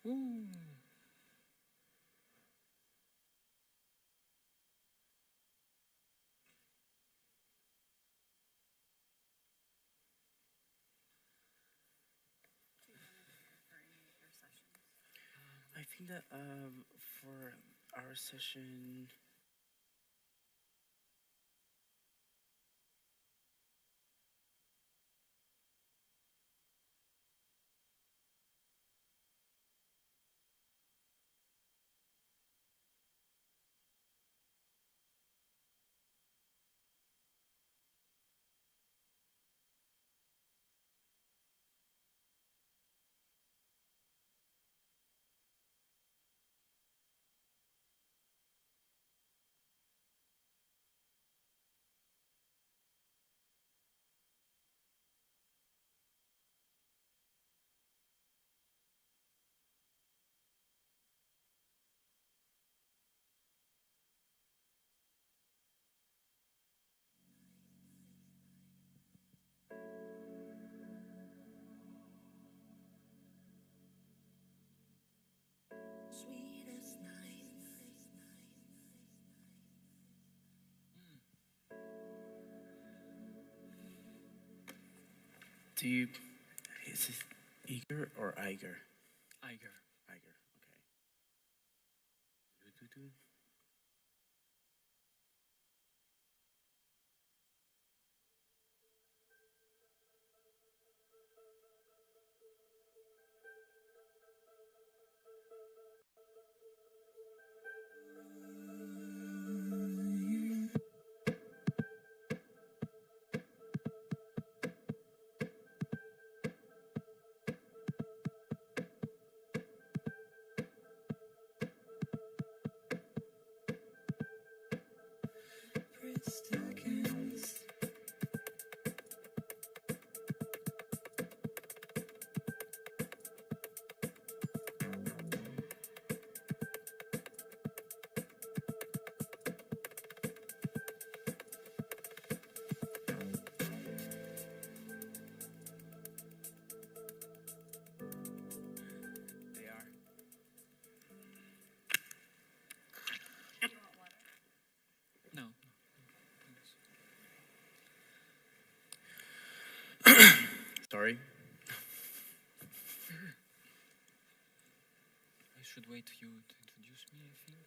Ooh. I think that for our session, is it Eiger or Eiger? Eiger. Eiger, okay. Do-do-do. They are. No. Sorry. I should wait for you to introduce me, I think.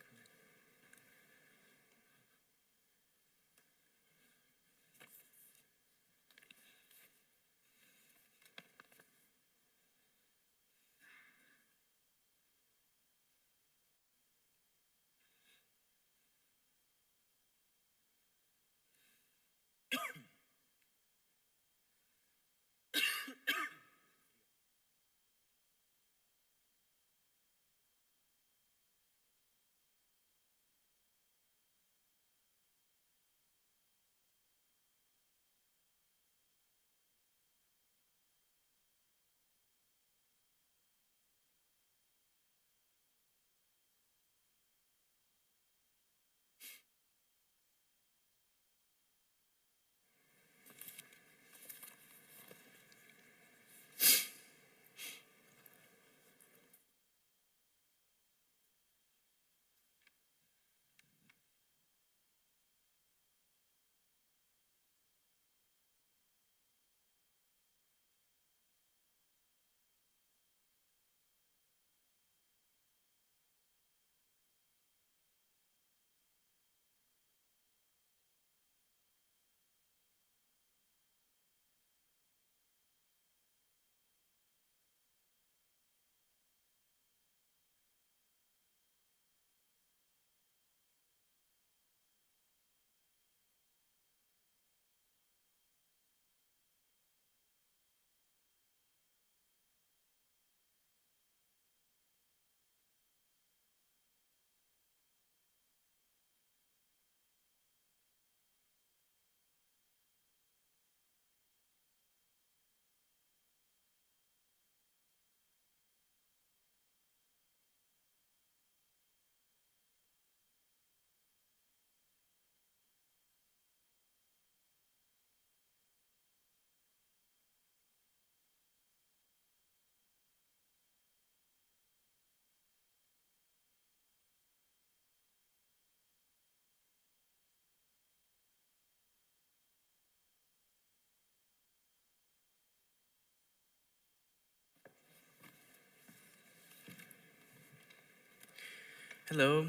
Hello.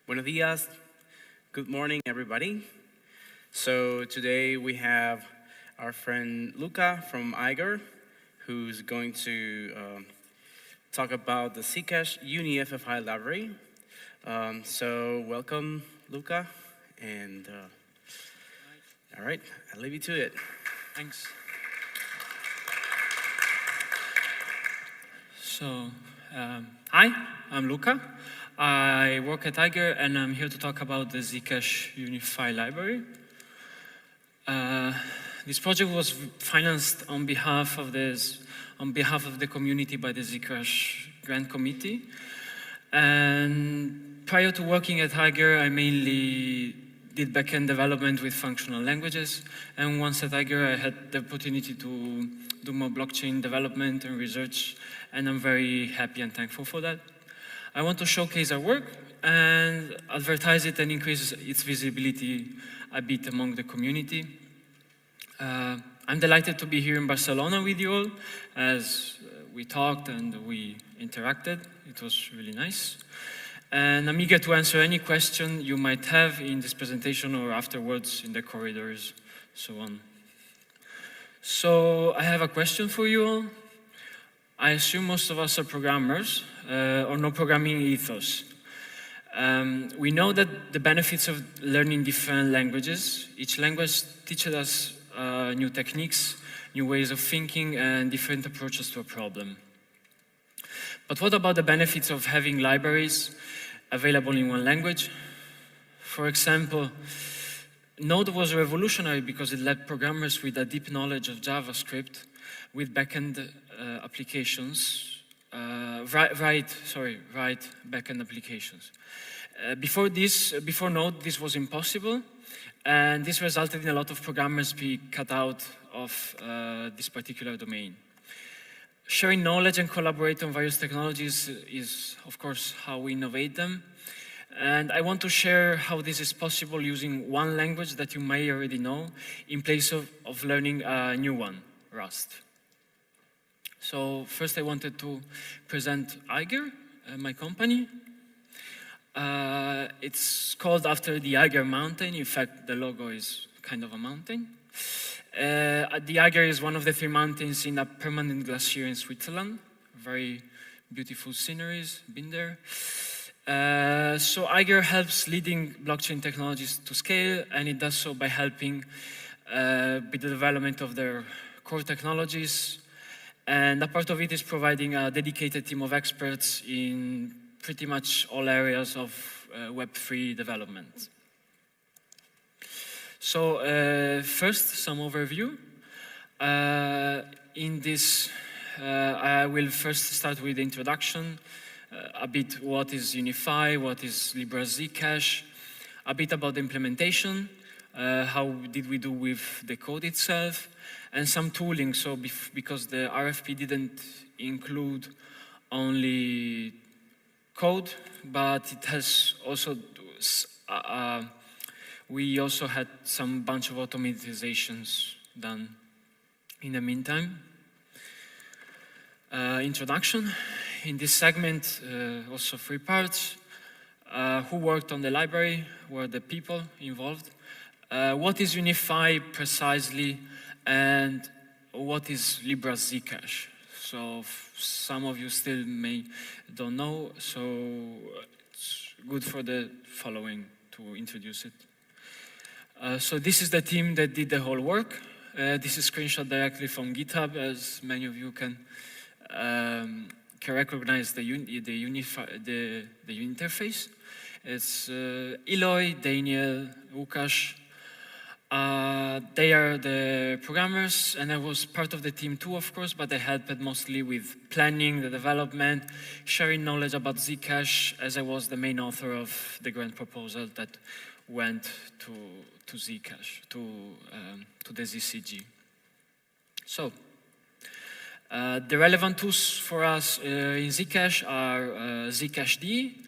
Buenos dias. Good morning, everybody. So today we have our friend Luca from Eiger, who's going to talk about the Zcash UniFFI library. So welcome, Luca, and all right, I'll leave you to it. Thanks. So, hi, I'm Luca. I work at Eiger, and I'm here to talk about the Zcash UniFFI library. This project was financed on behalf of the community by the Zcash Grant Committee. And prior to working at Eiger, I mainly did backend development with functional languages. And once at Eiger, I had the opportunity to do more blockchain development and research, and I'm very happy and thankful for that. I want to showcase our work and advertise it and increase its visibility a bit among the community. I'm delighted to be here in Barcelona with you all, as we talked and we interacted. It was really nice. And I'm eager to answer any question you might have in this presentation or afterwards in the corridors, so on. So I have a question for you all. I assume most of us are programmers or no programming ethos. We know that the benefits of learning different languages. Each language teaches us new techniques, new ways of thinking, and different approaches to a problem. But what about the benefits of having libraries available in one language? For example, Node was revolutionary because it let programmers with a deep knowledge of JavaScript with backend applications, write backend applications. Before Node, this was impossible, and this resulted in a lot of programmers being cut out of this particular domain. Sharing knowledge and collaborating on various technologies is, of course, how we innovate them. And I want to share how this is possible using one language that you may already know in place of learning a new one, Rust. So first I wanted to present Eiger, my company. It's called after the Eiger mountain. In fact, the logo is kind of a mountain. The Eiger is one of the 3 mountains in a permanent glacier in Switzerland. Very beautiful sceneries, been there. So Eiger helps leading blockchain technologies to scale, and it does so by helping with the development of their core technologies. And a part of it is providing a dedicated team of experts in pretty much all areas of Web3 development. So first, some overview. In this, I will first start with the introduction, a bit what is UniFi, what is Libra Zcash, a bit about the implementation, how did we do with the code itself, and some tooling. So because the RFP didn't include only code, but it has also, we also had some bunch of automatizations done in the meantime. Introduction. In this segment, also 3 parts. Who worked on the library? Who are the people involved? What is UniFi precisely? And what is Libra Zcash? So some of you still don't know, so it's good for the following to introduce it. So this is the team that did the whole work. This is screenshot directly from GitHub, as many of you can recognize the interface. It's Eloy, Daniel, Łukasz. They are the programmers, and I was part of the team too, of course, but I helped mostly with planning, the development, sharing knowledge about Zcash, as I was the main author of the grant proposal that went to Zcash, to the ZCG. So, the relevant tools for us in Zcash are Zcash D,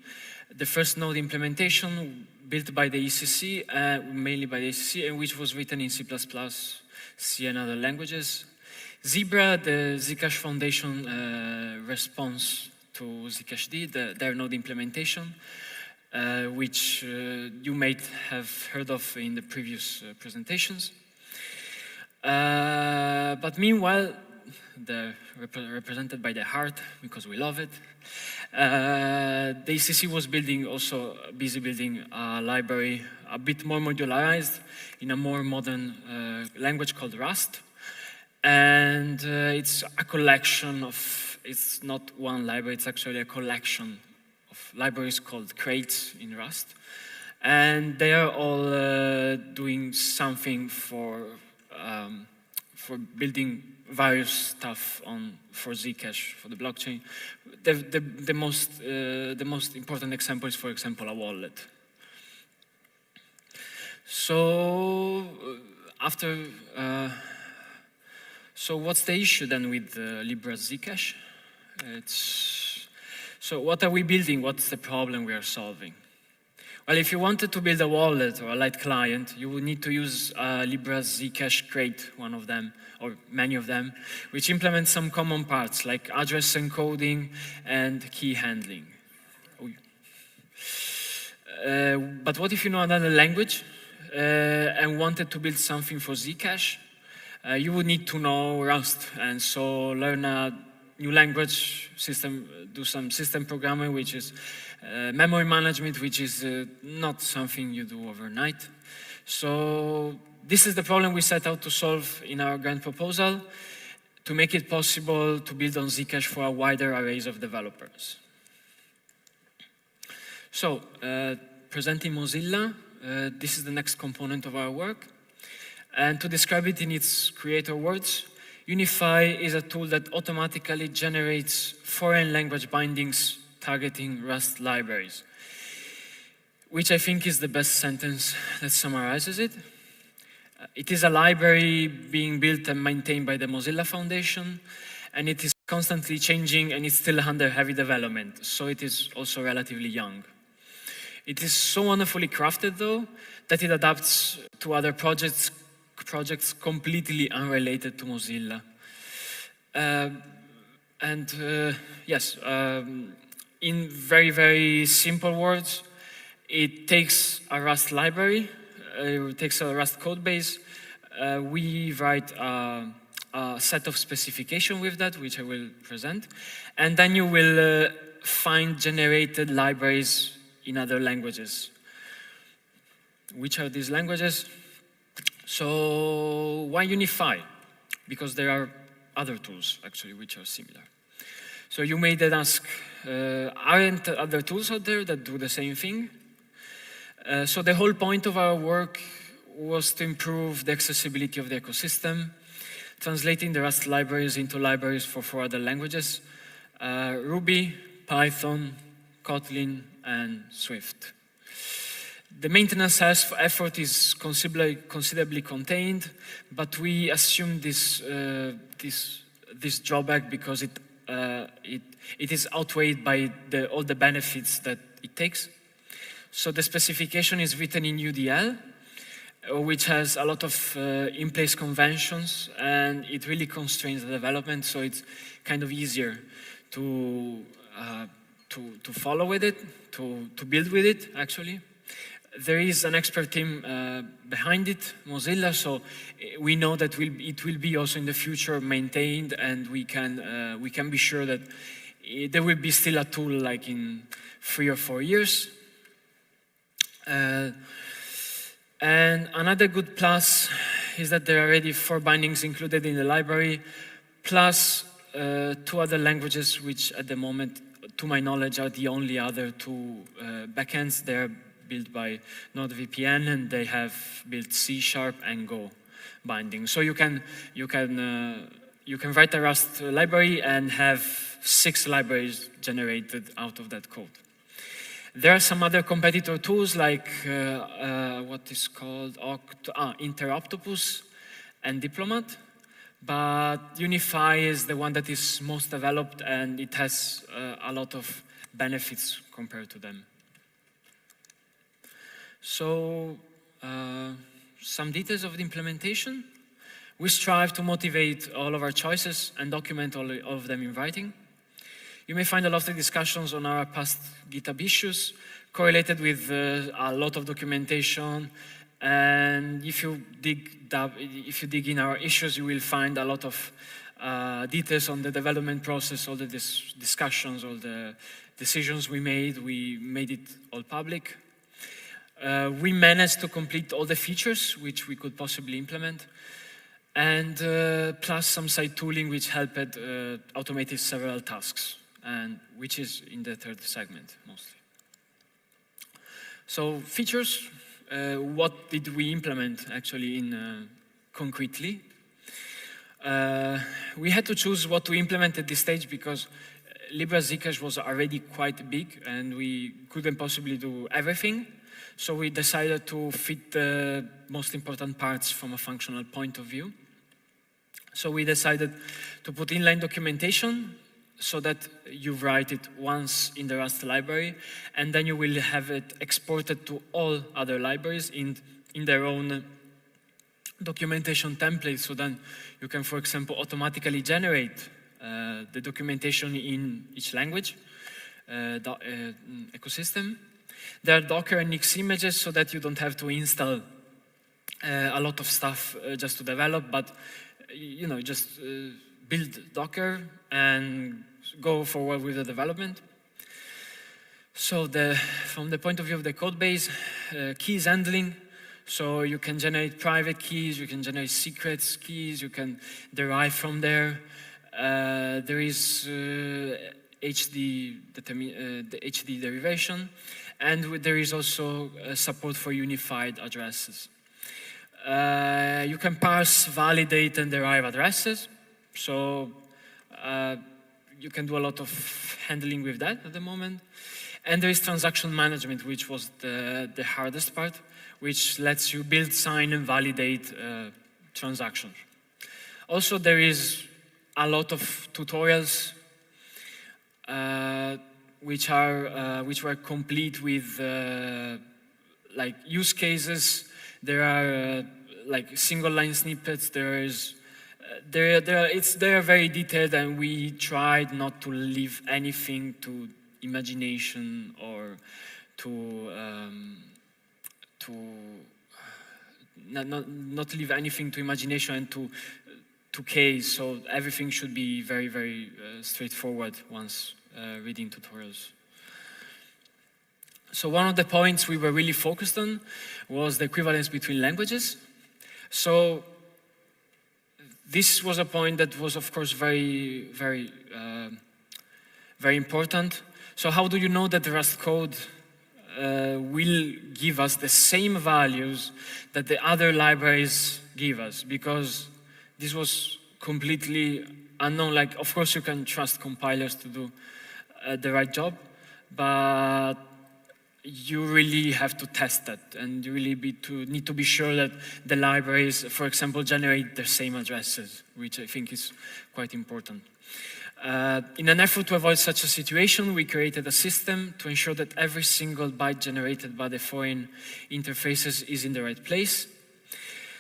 the first node implementation built by the ECC, mainly by the ECC, and which was written in C++, C and other languages. Zebra, the Zcash Foundation response to Zcash D, their node implementation, which you may have heard of in the previous presentations. But meanwhile, they're represented by the heart because we love it. The ECC was busy building a library a bit more modularized in a more modern language called Rust. And it's a collection of, it's not one library, it's actually a collection of libraries called crates in Rust. And they are all doing something for building various stuff for Zcash, for the blockchain. The most important example is, for example, a wallet. So so what's the issue then with Libra Zcash? So what are we building? What's the problem we are solving? Well, if you wanted to build a wallet or a light client, you would need to use Libra Zcash crate, one of them, or many of them, which implements some common parts like address encoding and key handling. But what if you know another language and wanted to build something for Zcash? You would need to know Rust, and so learn a new language system, do some system programming, which is memory management, which is not something you do overnight. So this is the problem we set out to solve in our grant proposal, to make it possible to build on Zcash for a wider array of developers. So, presenting Mozilla, this is the next component of our work. And to describe it in its creator words, UniFFI is a tool that automatically generates foreign language bindings targeting Rust libraries, which I think is the best sentence that summarizes it. It is a library being built and maintained by the Mozilla Foundation, and it is constantly changing, and it's still under heavy development, so it is also relatively young. It is so wonderfully crafted, though, that it adapts to other projects completely unrelated to Mozilla. In very, very simple words, it takes a Rust library, it takes a Rust code base, we write a set of specification with that, which I will present, and then you will find generated libraries in other languages. Which are these languages? So why UniFFI? Because there are other tools, actually, which are similar. So you may then ask, aren't other tools out there that do the same thing? So the whole point of our work was to improve the accessibility of the ecosystem, translating the Rust libraries into libraries for 4 other languages, Ruby, Python, Kotlin, and Swift. The maintenance effort is considerably contained, but we assume this drawback because it is outweighed by all the benefits that it takes. So the specification is written in UDL, which has a lot of in-place conventions, and it really constrains the development, so it's kind of easier to follow with it, to build with it, actually. There is an expert team behind it, Mozilla, so we know that it will be also in the future maintained, and we can be sure that there will be still a tool like in 3 or 4 years. And another good plus is that there are already 4 bindings included in the library, plus 2 other languages, which at the moment, to my knowledge, are the only other 2 backends. They're built by NordVPN, and they have built C# and Go binding. So you can write a Rust library and have 6 libraries generated out of that code. There are some other competitor tools like what is called Interoctopus and Diplomat, but UniFFI is the one that is most developed, and it has a lot of benefits compared to them. So, some details of the implementation. We strive to motivate all of our choices and document all of them in writing. You may find a lot of discussions on our past GitHub issues correlated with a lot of documentation. And if you dig in our issues, you will find a lot of details on the development process, all the discussions, all the decisions we made it all public. We managed to complete all the features which we could possibly implement, and plus some side tooling which helped automate several tasks, and which is in the third segment mostly. So features, what did we implement actually in concretely? We had to choose what to implement at this stage because Libra Zcash was already quite big and we couldn't possibly do everything. So we decided to fit the most important parts from a functional point of view. So we decided to put inline documentation so that you write it once in the Rust library, and then you will have it exported to all other libraries in their own documentation template. So then you can, for example, automatically generate the documentation in each language ecosystem. There are Docker and Nix images so that you don't have to install a lot of stuff just to develop, but just build Docker and go forward with the development. So from the point of view of the code base, keys handling, so you can generate private keys, you can generate secrets keys, you can derive from there. There is the HD derivation, and there is also support for unified addresses. You can parse, validate, and derive addresses. So you can do a lot of handling with that at the moment. And there is transaction management, which was the hardest part, which lets you build, sign, and validate transactions. Also, there is a lot of tutorials which were complete with like use cases. There are like single line snippets. They are very detailed, and we tried not to leave anything to imagination or not leave anything to imagination and to case. So everything should be very, very straightforward once reading tutorials. So one of the points we were really focused on was the equivalence between languages. So this was a point that was, of course, very, very, very important. So how do you know that the Rust code will give us the same values that the other libraries give us? Because this was completely unknown. Like, of course, you can trust compilers to do the right job, but you really have to test that, and you really need to be sure that the libraries, for example, generate the same addresses, which I think is quite important. In an effort to avoid such a situation, we created a system to ensure that every single byte generated by the foreign interfaces is in the right place.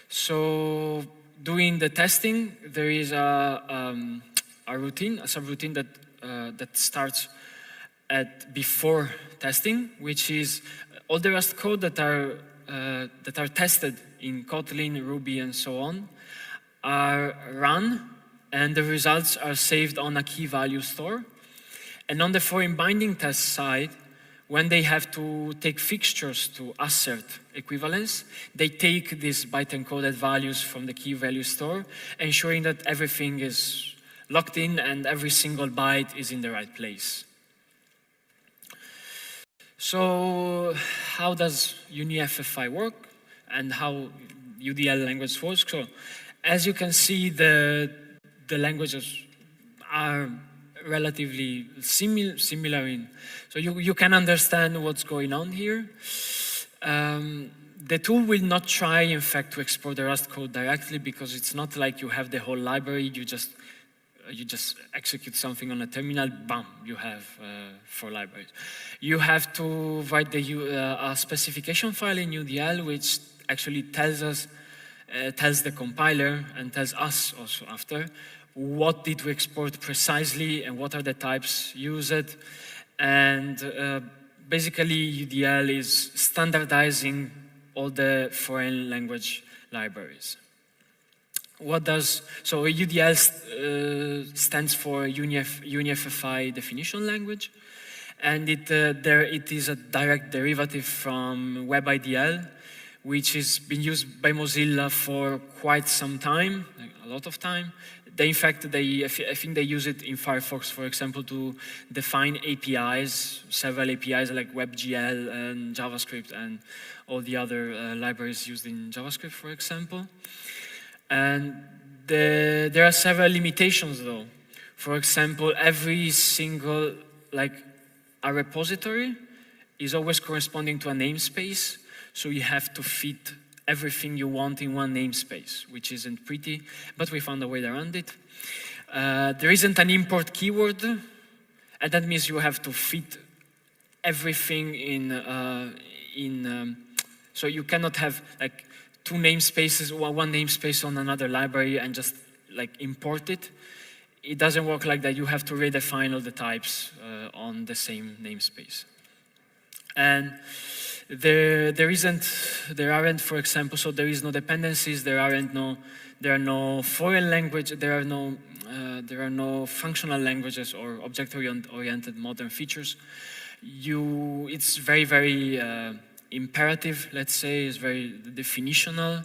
So doing the testing, there is a routine, a subroutine that starts before testing, which is all the Rust code that are tested in Kotlin, Ruby, and so on are run, and the results are saved on a key value store. And on the foreign binding test side, when they have to take fixtures to assert equivalence, they take these byte-encoded values from the key value store, ensuring that everything is locked in and every single byte is in the right place. So how does UniFFI work and how UDL language works? So as you can see, the languages are relatively similar in, so you can understand what's going on here. The tool will not try, in fact, to export the Rust code directly, because it's not like you have the whole library, you just execute something on a terminal, bam, you have 4 libraries. You have to write a specification file in UDL, which actually tells the compiler and tells us also after what did we export precisely and what are the types used. And basically UDL is standardizing all the foreign language libraries. So UDL stands for UniFFI definition language, and it is a direct derivative from WebIDL, which has been used by Mozilla for quite some time, like a lot of time. I think they use it in Firefox, for example, to define APIs, several APIs like WebGL and JavaScript and all the other libraries used in JavaScript, for example. And there are several limitations, though. For example, every single, a repository is always corresponding to a namespace, so you have to fit everything you want in one namespace, which isn't pretty, but we found a way around it. There isn't an import keyword, and that means you have to fit everything so you cannot have two namespaces, one namespace on another library and just import it. It doesn't work like that. You have to redefine all the types on the same namespace. And there aren't, for example, so there is no dependencies, there are no foreign language, there are no functional languages or object-oriented modern features. It's very, very imperative, let's say, is very definitional.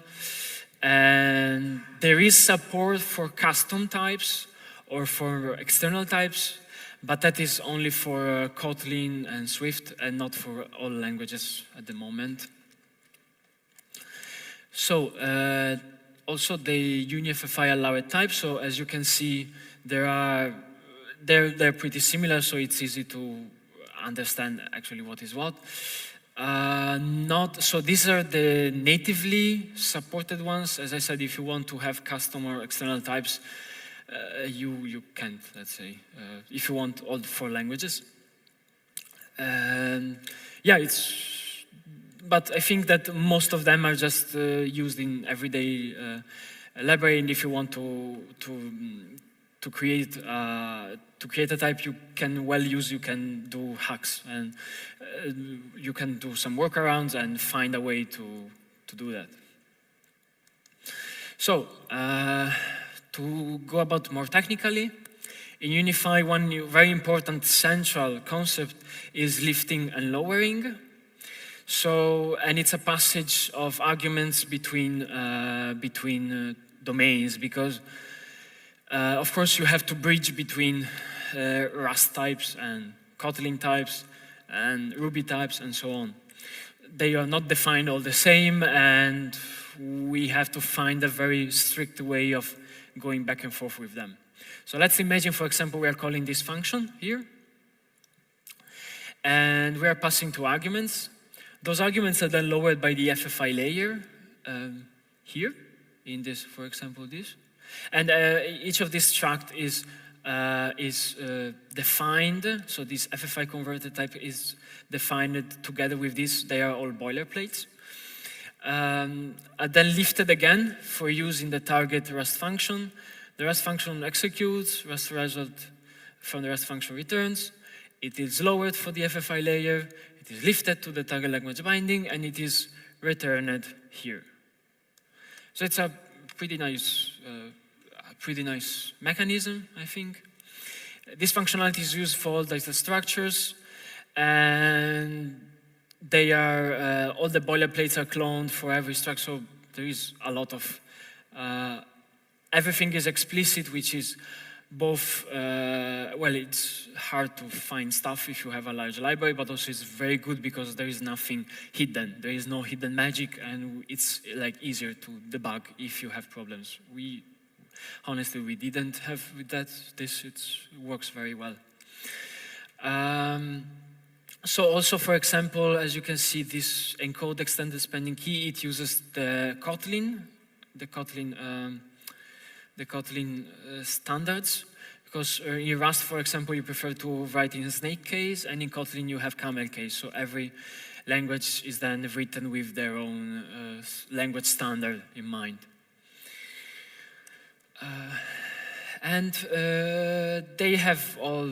And there is support for custom types or for external types, but that is only for Kotlin and Swift and not for all languages at the moment. So also the UniFFI allowed types. So as you can see, they're pretty similar, so it's easy to understand actually what is what. So these are the natively supported ones. As I said, if you want to have custom or external types, you can't, let's say, if you want all 4 languages. But I think that most of them are just used in everyday library, and if you want to create a type you can you can do hacks, and you can do some workarounds and find a way to do that. So to go about more technically, in UniFi, one very important central concept is lifting and lowering. So, and it's a passage of arguments between domains, because of course you have to bridge between Rust types and Kotlin types and Ruby types and so on. They are not defined all the same, and we have to find a very strict way of going back and forth with them. So let's imagine, for example, we are calling this function here, and we are passing 2 arguments. Those arguments are then lowered by the FFI layer here, in this, for example, this. And each of these struct is defined, so this FFI converted type is defined together with this. They are all boilerplates. Then lifted again for use in the target Rust function. The Rust function executes, Rust result from the Rust function returns. It is lowered for the FFI layer, it is lifted to the target language binding, and it is returned here. So it's a pretty nice mechanism, I think. This functionality is used for all data structures, and they are, all the boilerplates are cloned for every structure, so there is a lot of, everything is explicit, which is both, well, it's hard to find stuff if you have a large library, but also it's very good because there is nothing hidden. There is no hidden magic, and it's easier to debug if you have problems. Honestly, we didn't have with that. It works very well. So also, for example, as you can see, this encode extended spending key, it uses the Kotlin standards, because in Rust, for example, you prefer to write in snake case, and in Kotlin you have camel case. So every language is then written with their own language standard in mind. And they have all,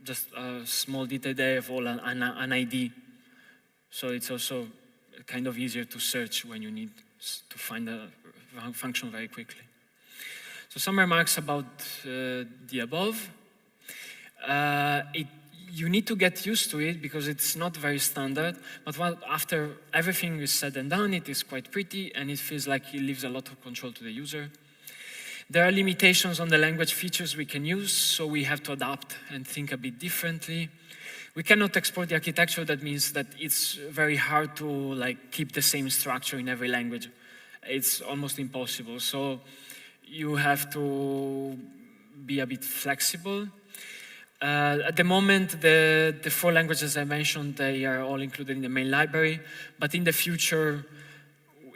just a small detail, they have all an ID. So it's also kind of easier to search when you need to find a function very quickly. So some remarks about the above. You need to get used to it because it's not very standard, but after everything is said and done, it is quite pretty and it feels like it leaves a lot of control to the user. There are limitations on the language features we can use, so we have to adapt and think a bit differently. We cannot export the architecture. That means that it's very hard to keep the same structure in every language. It's almost impossible. So you have to be a bit flexible. At the moment, the 4 languages I mentioned, they are all included in the main library, but in the future,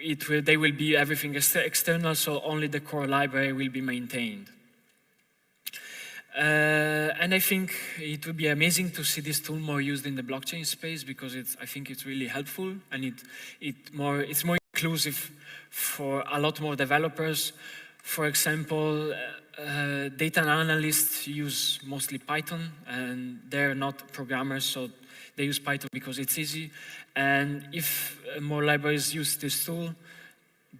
they will be everything external, so only the core library will be maintained. And I think it would be amazing to see this tool more used in the blockchain space because I think it's really helpful and it's more inclusive for a lot more developers. For example, data analysts use mostly Python and they're not programmers, so they use Python because it's easy. And if more libraries use this tool,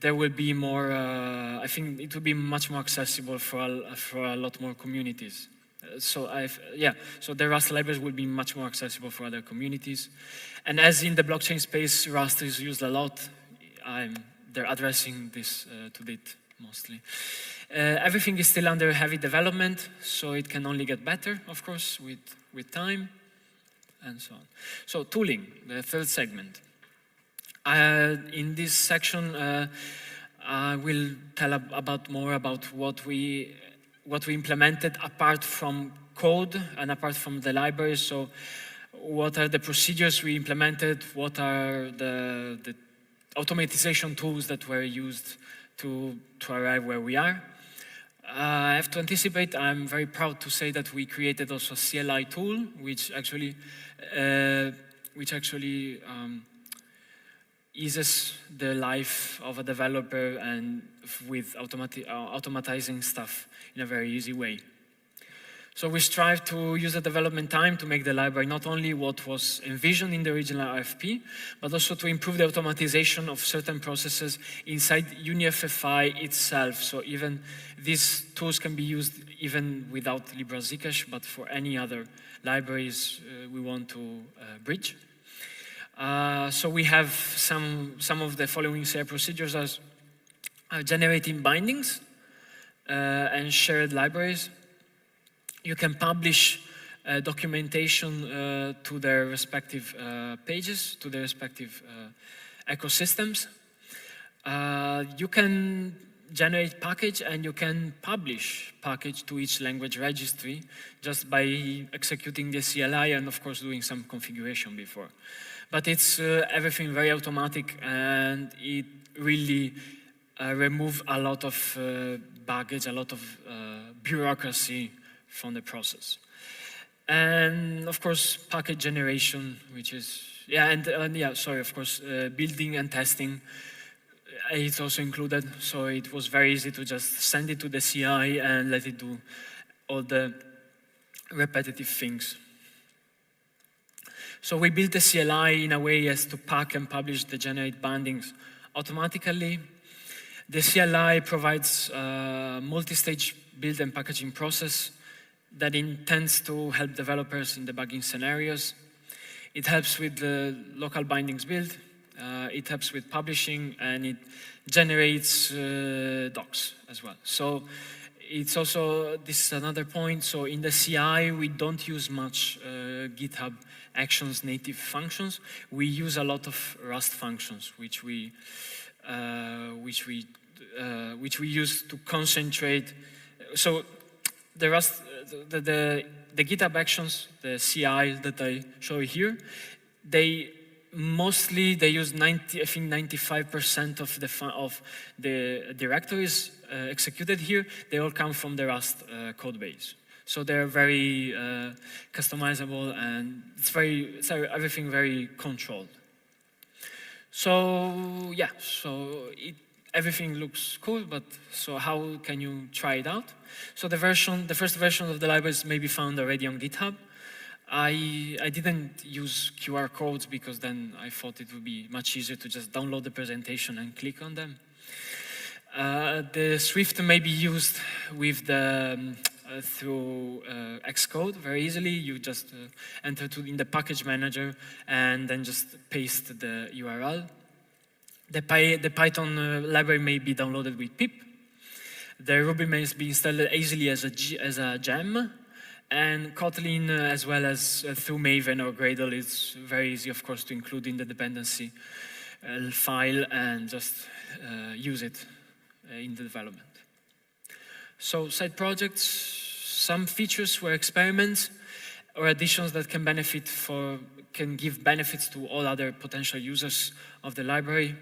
there will be more, I think it will be much more accessible for a lot more communities. So the Rust libraries will be much more accessible for other communities. And as in the blockchain space, Rust is used a lot. They're addressing this to it mostly. Everything is still under heavy development, so it can only get better, of course, with time and so on. So tooling, the third segment. In this section, I will tell more about what we implemented apart from code and apart from the library. So what are the procedures we implemented? What are the automatization tools that were used to arrive where we are? I have to anticipate, I'm very proud to say that we created also a CLI tool, which actually eases the life of a developer and with automatizing stuff in a very easy way. So we strive to use the development time to make the library not only what was envisioned in the original RFP, but also to improve the automatization of certain processes inside UniFFI itself. So even these tools can be used even without Libra Zcash, but for any other libraries we want to bridge. So we have some of the following CI procedures as generating bindings and shared libraries. You can publish documentation to their respective pages, to their respective ecosystems. You can generate package and you can publish package to each language registry just by executing the CLI and of course doing some configuration before. But it's everything very automatic and it really removes a lot of baggage, a lot of bureaucracy from the process. And of course, package generation, which is, of course, building and testing, it's also included. So it was very easy to just send it to the CI and let it do all the repetitive things. So we built the CLI in a way as to pack and publish the generate bindings automatically. The CLI provides a multi-stage build and packaging process that intends to help developers in debugging scenarios. It helps with the local bindings build, it helps with publishing, and it generates docs as well. So it's also, this is another point, so in the CI we don't use much GitHub Actions native functions. We use a lot of Rust functions, which we use to concentrate. So the Rust, the GitHub Actions, the CI that I show here, they use 95% of the directories executed here. They all come from the Rust code base. So they're very customizable and it's everything very controlled. So yeah, everything looks cool, but so how can you try it out? So the first version of the library may be found already on GitHub. I didn't use QR codes because then I thought it would be much easier to just download the presentation and click on them. The Swift may be used with the through Xcode very easily. You just enter in the package manager and then just paste the URL. The Python library may be downloaded with pip. The Ruby may be installed easily as a gem. And Kotlin, as well as through Maven or Gradle, it's very easy, of course, to include in the dependency file and just use it in the development. So side projects, some features were experiments or additions that can give benefits to all other potential users of the library.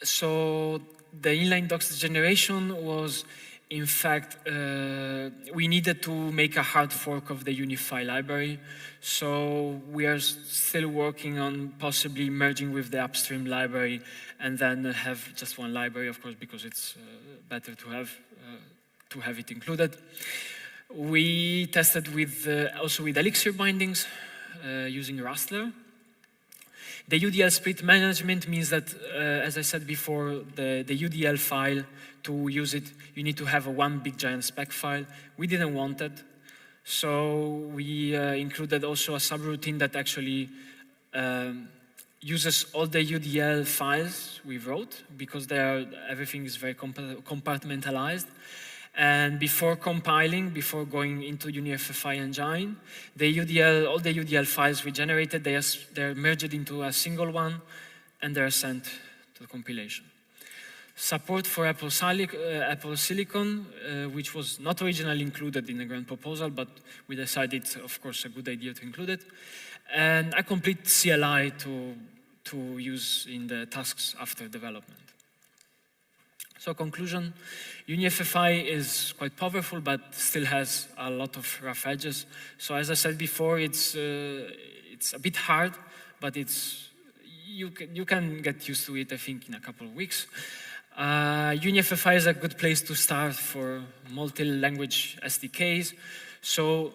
So the inline docs generation was, in fact, we needed to make a hard fork of the UniFFI library. So we are still working on possibly merging with the upstream library and then have just one library, of course, because it's better to have it included. We tested also with Elixir bindings using Rustler. The UDL split management means that, as I said before, the UDL file, to use it, you need to have one big giant spec file. We didn't want that. So we included also a subroutine that actually uses all the UDL files we wrote, because everything is very compartmentalized. And before compiling, before going into UniFFI engine, all the UDL files we generated, they're merged into a single one, and they're sent to the compilation. Support for Apple Silicon, which was not originally included in the grant proposal, but we decided, of course, a good idea to include it. And a complete CLI to use in the tasks after development. So conclusion, UniFFI is quite powerful, but still has a lot of rough edges. So as I said before, it's a bit hard, but you can get used to it, I think, in a couple of weeks. UniFFI is a good place to start for multi-language SDKs. So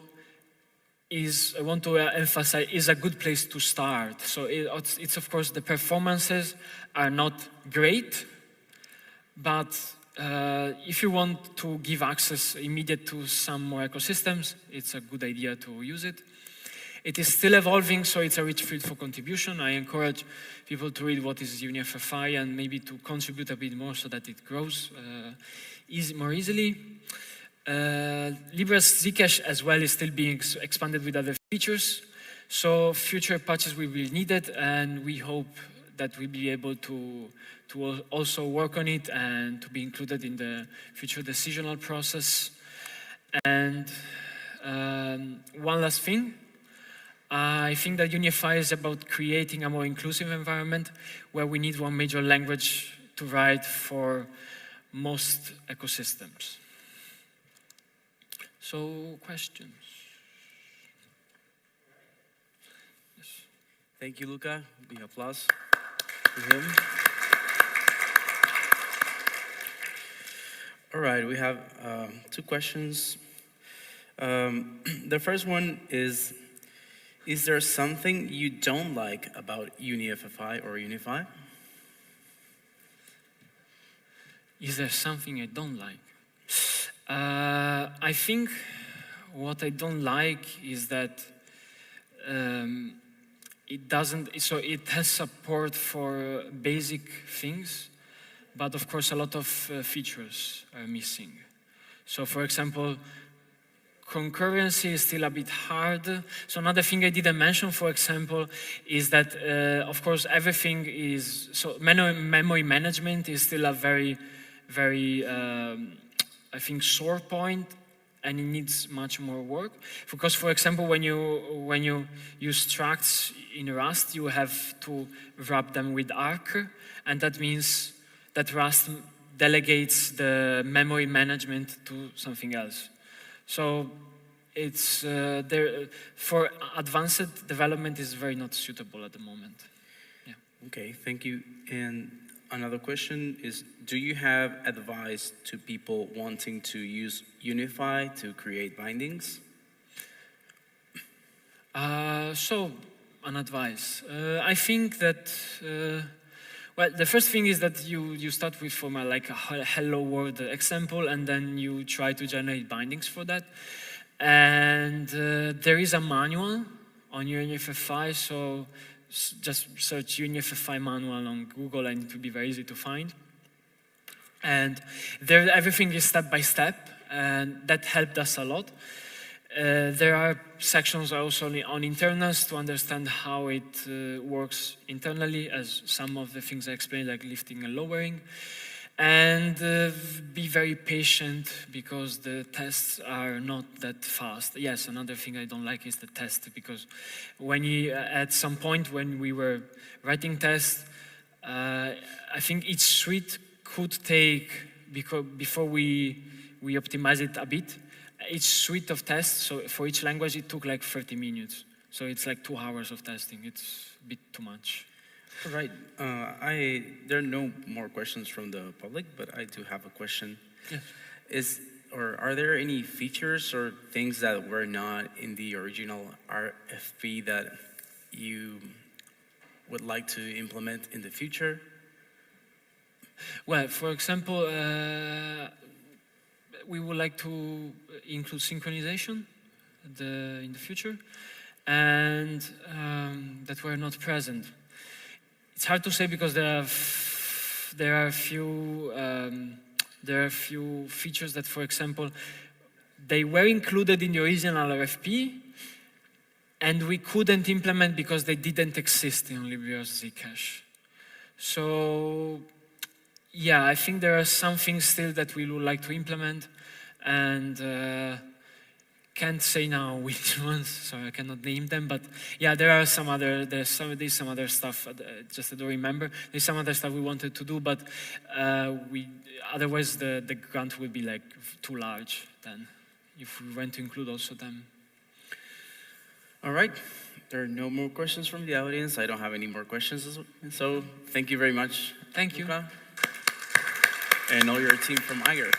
I want to emphasize, is a good place to start. So it's of course, the performances are not great, but if you want to give access immediate to some more ecosystems, it's a good idea to use it. It is still evolving, so it's a rich field for contribution. I encourage people to read what is UniFFI and maybe to contribute a bit more so that it grows more easily. Libra's Zcash as well is still being expanded with other features. So future patches will be needed, and we hope that we'll be able to also work on it and to be included in the future decisional process. And one last thing. I think that UniFFI is about creating a more inclusive environment where we need one major language to write for most ecosystems. So, questions? Yes. Thank you, Luca. Big applause for him. All right, we have two questions. The first one is there something you don't like about UniFFI or UniFFI? Is there something I don't like? I think what I don't like is that it has support for basic things, but of course a lot of features are missing. So for example, concurrency is still a bit hard. So another thing I didn't mention, for example, is that, of course, everything is, so memory management is still a very, very, I think, sore point, and it needs much more work. Because, for example, when you use structs in Rust, you have to wrap them with arc, and that means that Rust delegates the memory management to something else. So it's for advanced development is very not suitable at the moment. Yeah. Okay, thank you. And another question is, do you have advice to people wanting to use UniFFI to create bindings? So, an advice. I think that, well, the first thing is that you start with from like a hello world example, and then you try to generate bindings for that. And there is a manual on UniFFI, so just search UniFFI manual on Google and it will be very easy to find. And there, everything is step by step, and that helped us a lot. There are sections also on internals to understand how it works internally, as some of the things I explained, like lifting and lowering. And be very patient, because the tests are not that fast. Yes, another thing I don't like is the test, because when at some point when we were writing tests, I think each suite could take, before we optimize it a bit, each suite of tests, so for each language it took like 30 minutes. So it's like 2 hours of testing. It's a bit too much. All right. There are no more questions from the public, but I do have a question. Yes. Are there any features or things that were not in the original RFP that you would like to implement in the future? Well, for example, we would like to include synchronization in the future, and that were not present. It's hard to say because there are a few features that, for example, they were included in the original RFP, and we couldn't implement because they didn't exist in Libreria's Zcash. So, yeah, I think there are some things still that we would like to implement, and can't say now which ones, so I cannot name them, but yeah, there's some other stuff, just I don't remember. There's some other stuff we wanted to do, but otherwise the grant would be like too large then, if we went to include also them. All right, there are no more questions from the audience. I don't have any more questions, so thank you very much. Thank you. Luca, and all your team from Eiger.